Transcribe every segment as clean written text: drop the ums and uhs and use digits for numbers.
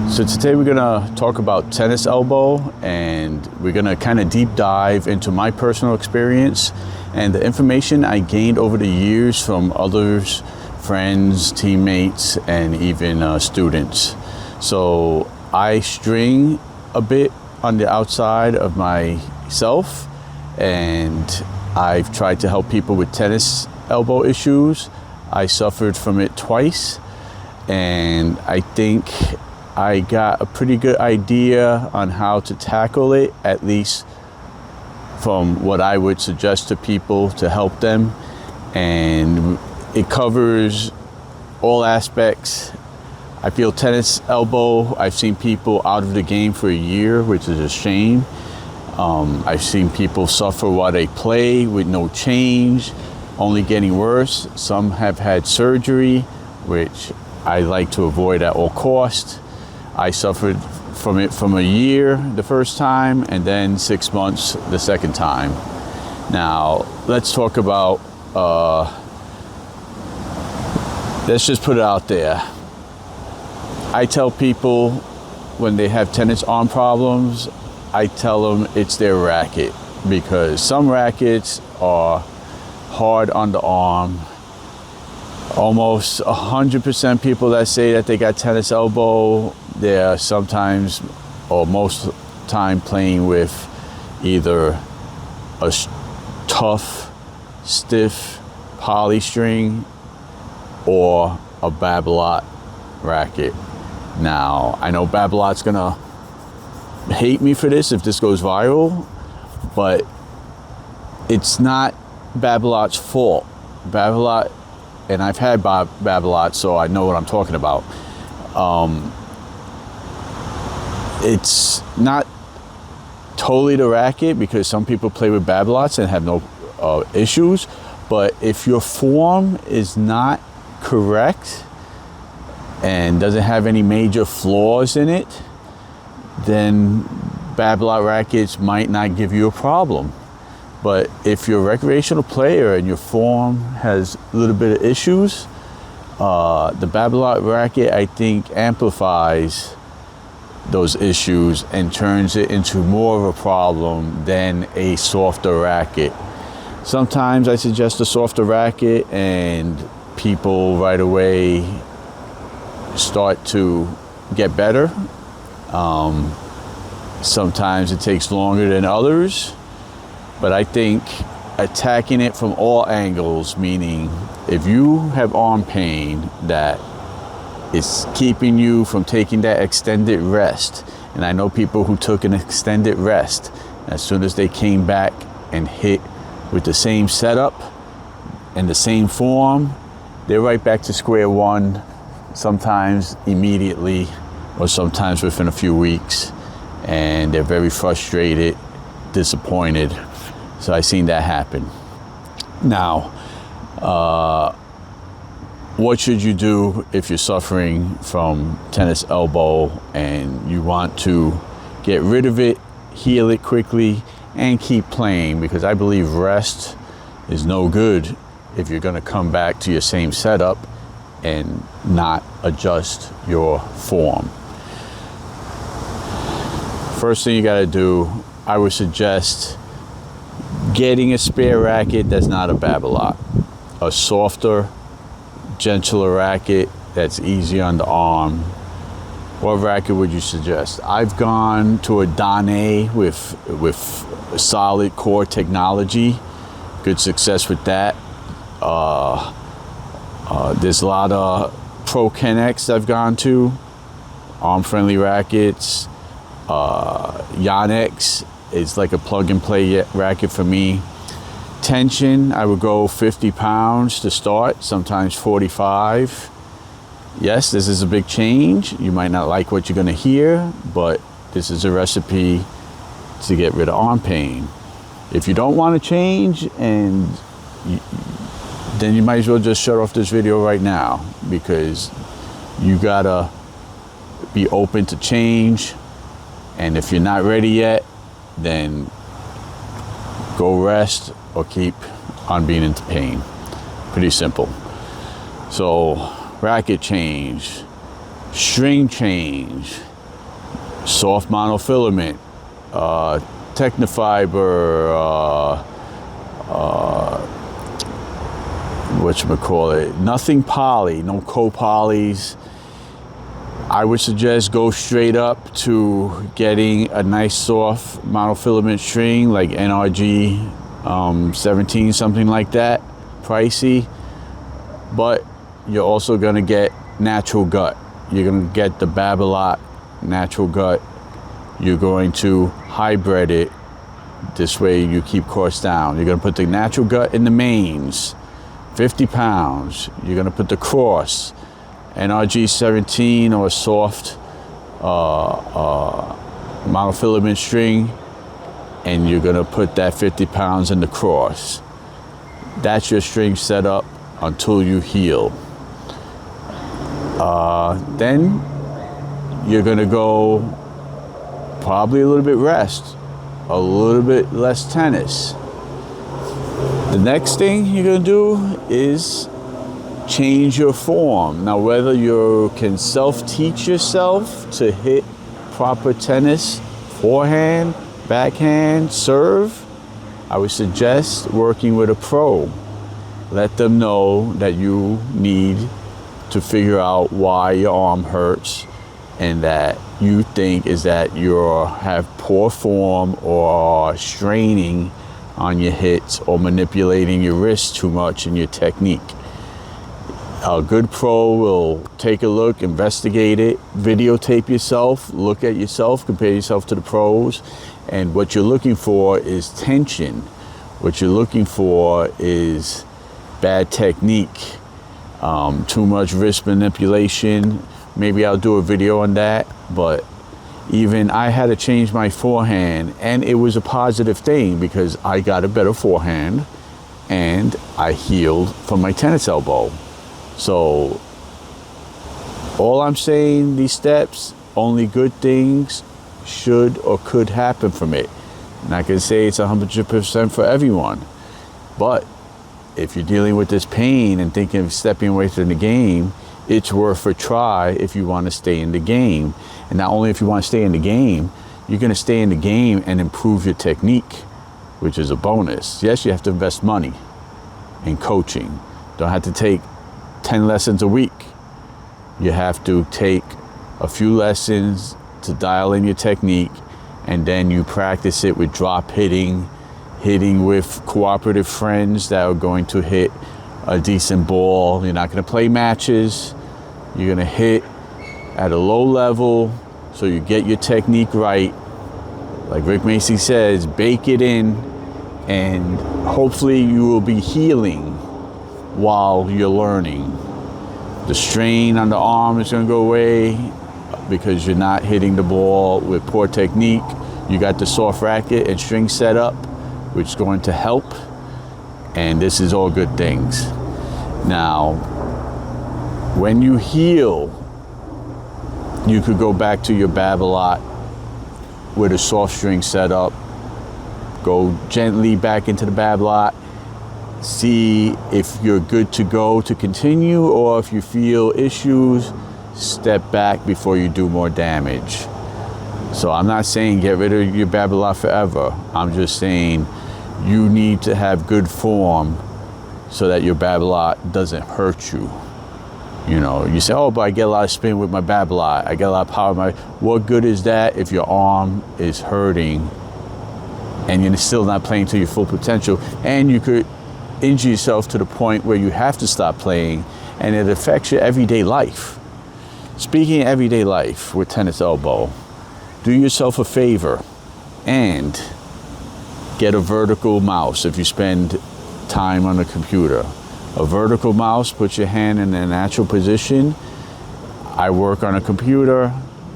So today we're gonna talk about tennis elbow, and we're gonna kind of deep dive into my personal experience and the information I gained over the years from others, friends, teammates, and even students. So I string a bit on the outside of myself, and I've tried to help people with tennis elbow issues. I suffered from it twice, and I think I got a pretty good idea on how to tackle it, at least from what I would suggest to people to help them. And it covers all aspects. I feel tennis elbow, I've seen people out of the game for a year, which is a shame. I've seen people suffer while they play with no change, only getting worse. Some have had surgery, which I like to avoid at all costs. I suffered from it from a year the first time, and then 6 months the second time. Now, let's talk about, let's just put it out there. I tell people when they have tennis arm problems, I tell them it's their racket, because some rackets are hard on the arm. Almost 100% people that say that they got tennis elbow, they're sometimes or most time playing with either a tough, stiff poly string or a Babolat racket. Now, I know Babolat's gonna hate me for this if this goes viral, but it's not Babolat's fault. Babolat, and I've had Babolat, so I know what I'm talking about. It's not totally the racket, because some people play with Babolats and have no issues, but if your form is not correct and doesn't have any major flaws in it, then Babolat rackets might not give you a problem. But if you're a recreational player and your form has a little bit of issues, the Babolat racket, I think, amplifies those issues and turns it into more of a problem than a softer racket. Sometimes I suggest a softer racket and people right away start to get better. Sometimes it takes longer than others, but I think attacking it from all angles, meaning if you have arm pain that is keeping you from taking that extended rest, and I know people who took an extended rest, as soon as they came back and hit with the same setup and the same form, they're right back to square one, sometimes immediately or sometimes within a few weeks, and they're very frustrated, disappointed. So I've seen that happen. Now, what should you do if you're suffering from tennis elbow and you want to get rid of it, heal it quickly, and keep playing? Because I believe rest is no good if you're gonna come back to your same setup and not adjust your form. First thing you gotta do, I would suggest getting a spare racket that's not a Babolat. A softer, gentler racket that's easy on the arm. What racket would you suggest? I've gone to a Dane with solid core technology. Good success with that. There's a lot of Pro Kennex I've gone to. Arm-friendly rackets. Yonex is like a plug-and-play racket for me. Tension, I would go 50 pounds to start, sometimes 45. Yes, this is a big change. You might not like what you're gonna hear, but this is a recipe to get rid of arm pain. If you don't want to change, then you might as well just shut off this video right now, because you gotta be open to change. And if you're not ready yet, then go rest or keep on being in pain. Pretty simple. So racket change, string change, soft monofilament, Technofiber, whatchamacallit, nothing poly, no co-polys. I would suggest go straight up to getting a nice soft monofilament string like NRG 17, something like that, pricey. But you're also gonna get natural gut. You're gonna get the Babolat natural gut. You're going to hybrid it. This way you keep costs down. You're gonna put the natural gut in the mains, 50 pounds. You're gonna put the cross, NRG 17 or a soft monofilament string, and you're gonna put that 50 pounds in the cross. That's your string setup until you heal. Then you're gonna go probably a little bit rest, a little bit less tennis. The next thing you're gonna do is change your form. Now, whether you can self-teach yourself to hit proper tennis, forehand, backhand, serve, I would suggest working with a pro. Let them know that you need to figure out why your arm hurts and that you think is that you have poor form or straining on your hits or manipulating your wrist too much in your technique. A good pro will take a look, investigate it, videotape yourself, look at yourself, compare yourself to the pros. And what you're looking for is tension. What you're looking for is bad technique, too much wrist manipulation. Maybe I'll do a video on that, but even I had to change my forehand, and it was a positive thing because I got a better forehand and I healed from my tennis elbow. So all I'm saying, these steps, only good things should or could happen from it. And I can say it's 100% for everyone. But if you're dealing with this pain and thinking of stepping away from the game, it's worth a try if you want to stay in the game. And not only if you want to stay in the game, you're going to stay in the game and improve your technique, which is a bonus. Yes, you have to invest money in coaching. Don't have to take 10 lessons a week. You have to take a few lessons to dial in your technique, and then you practice it with drop hitting, hitting with cooperative friends that are going to hit a decent ball. You're not going to play matches. You're going to hit at a low level so you get your technique right. Like Rick Macy says, bake it in, and hopefully you will be healing while you're learning. The strain on the arm is going to go away because you're not hitting the ball with poor technique. You got the soft racket and string set up, which is going to help. And this is all good things. Now, when you heal, you could go back to your Babolat with a soft string setup. Go gently back into the Babolat. See if you're good to go to continue, or if you feel issues, step back before you do more damage. So I'm not saying get rid of your Babolat forever. I'm just saying you need to have good form so that your Babolat doesn't hurt you. You know, you say, oh, but I get a lot of spin with my Babolat. I get a lot of power with my... What good is that if your arm is hurting and you're still not playing to your full potential? And you could injure yourself to the point where you have to stop playing, and it affects your everyday life. Speaking of everyday life with tennis elbow, do yourself a favor and get a vertical mouse if you spend time on the computer. A vertical mouse puts your hand in a natural position. I work on a computer.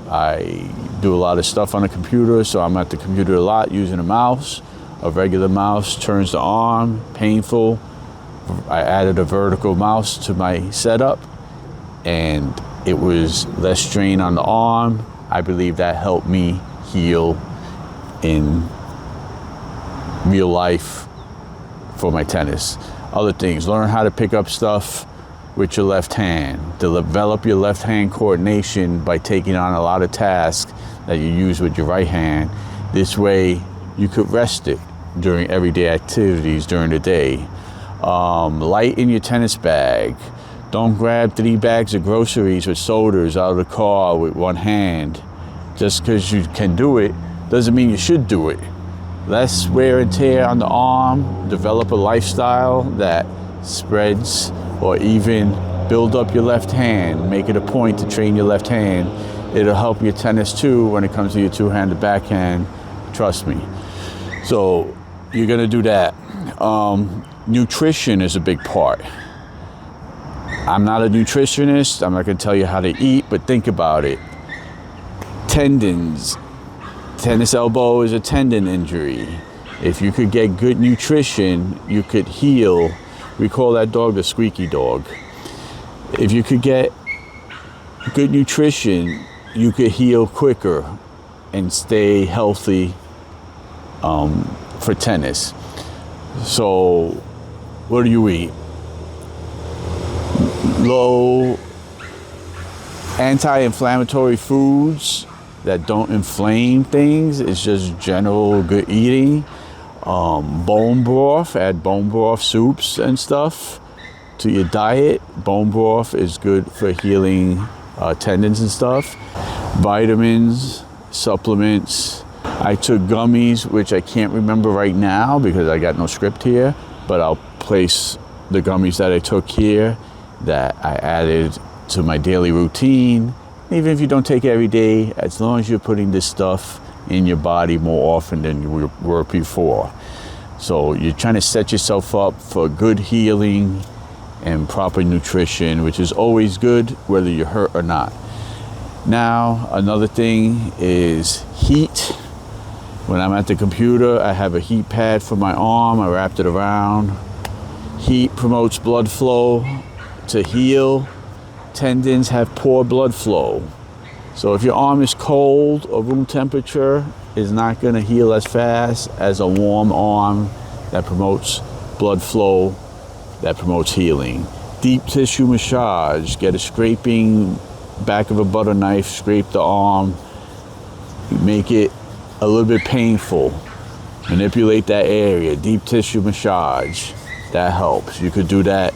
I do a lot of stuff on a computer, so I'm at the computer a lot using a mouse. A regular mouse turns the arm, painful. I added a vertical mouse to my setup, and it was less strain on the arm. I believe that helped me heal in real life for my tennis. Other things, learn how to pick up stuff with your left hand. Develop your left hand coordination by taking on a lot of tasks that you use with your right hand. This way you could rest it during everyday activities during the day. Lighten your tennis bag. Don't grab 3 bags of groceries or sodas out of the car with one hand. Just because you can do it doesn't mean you should do it. Less wear and tear on the arm. Develop a lifestyle that spreads, or even build up your left hand. Make it a point to train your left hand. It'll help your tennis too when it comes to your two-handed backhand. Trust me. So you're gonna do that. Nutrition is a big part. I'm not a nutritionist. I'm not gonna tell you how to eat, but think about it. Tendons. Tennis elbow is a tendon injury. If you could get good nutrition, you could heal. We call that dog the squeaky dog. If you could get good nutrition, you could heal quicker and stay healthy for tennis. So what do you eat? Low anti-inflammatory foods that don't inflame things. It's just general good eating. Bone broth, add bone broth soups and stuff to your diet. Bone broth is good for healing tendons and stuff. Vitamins, supplements. I took gummies, which I can't remember right now because I got no script here, but I'll place the gummies that I took here that I added to my daily routine. Even if you don't take it every day, as long as you're putting this stuff in your body more often than you were before. So you're trying to set yourself up for good healing and proper nutrition, which is always good whether you're hurt or not. Now, another thing is heat. When I'm at the computer, I have a heat pad for my arm. I wrapped it around. Heat promotes blood flow to heal. Tendons have poor blood flow. So if your arm is cold or room temperature, it's not going to heal as fast as a warm arm that promotes blood flow, that promotes healing. Deep tissue massage. Get a scraping back of a butter knife, scrape the arm, make it a little bit painful. Manipulate that area. Deep tissue massage. That helps. You could do that,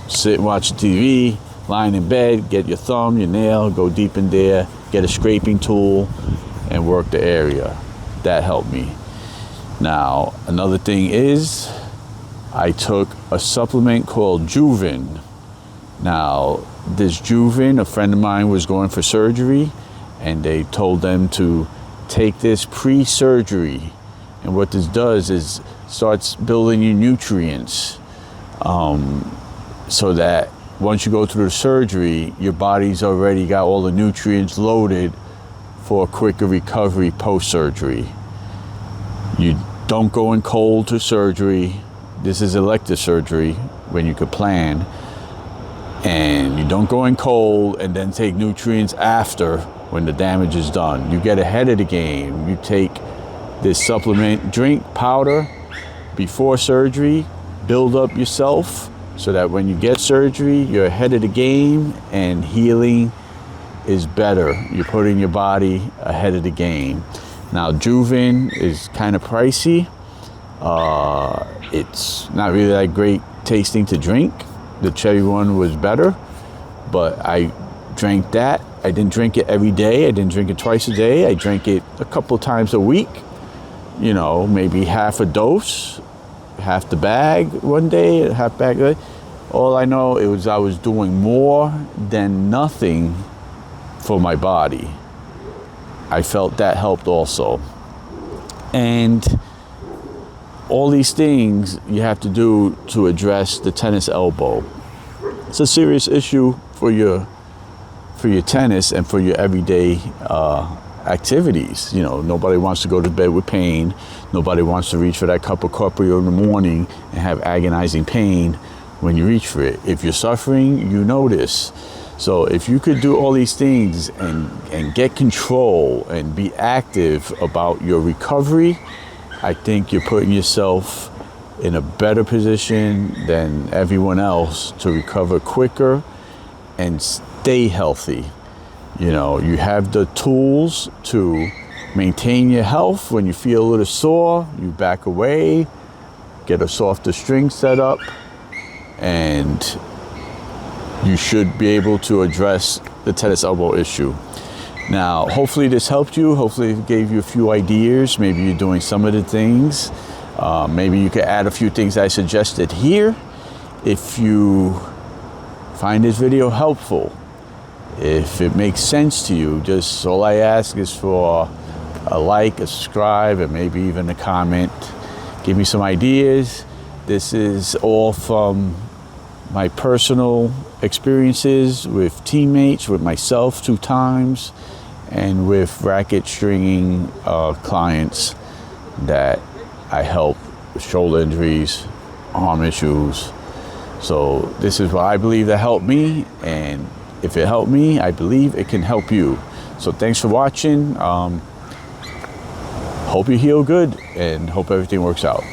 sit and watch TV, lying in bed, get your thumb, your nail, go deep in there, get a scraping tool and work the area. That helped me. Now, another thing is I took a supplement called Juven. Now, this Juven, a friend of mine was going for surgery and they told them to take this pre-surgery. And what this does is starts building your nutrients so that once you go through the surgery, your body's already got all the nutrients loaded for a quicker recovery post-surgery. You don't go in cold to surgery. This is elective surgery when you could plan. And you don't go in cold and then take nutrients after when the damage is done. You get ahead of the game. You take this supplement drink powder before surgery, build up yourself so that when you get surgery, you're ahead of the game and healing is better. You're putting your body ahead of the game. Now, Juven is kind of pricey. It's not really that great tasting to drink. The cherry one was better, but I drank that. I didn't drink it every day. I didn't drink it twice a day. I drank it a couple times a week. You know, maybe half a dose, half the bag one day, half bag. All I know it was I was doing more than nothing for my body. I felt that helped also. And all these things you have to do to address the tennis elbow. It's a serious issue for your tennis and for your everyday activities. You know, nobody wants to go to bed with pain. Nobody wants to reach for that cup of coffee in the morning and have agonizing pain when you reach for it. If you're suffering, you know this. So if you could do all these things and get control and be active about your recovery, I think you're putting yourself in a better position than everyone else to recover quicker and stay healthy. You know, you have the tools to maintain your health. When you feel a little sore, you back away, get a softer string set up, and you should be able to address the tennis elbow issue. Now, hopefully this helped you. Hopefully it gave you a few ideas. Maybe you're doing some of the things. Maybe you could add a few things I suggested here. If you find this video helpful, if it makes sense to you, just all I ask is for a like, a subscribe, and maybe even a comment. Give me some ideas. This is all from my personal experiences with teammates, with myself 2 times, and with racket stringing clients that I help with shoulder injuries, arm issues. So this is what I believe that helped me, and if it helped me, I believe it can help you. So thanks for watching. Hope you heal good and hope everything works out.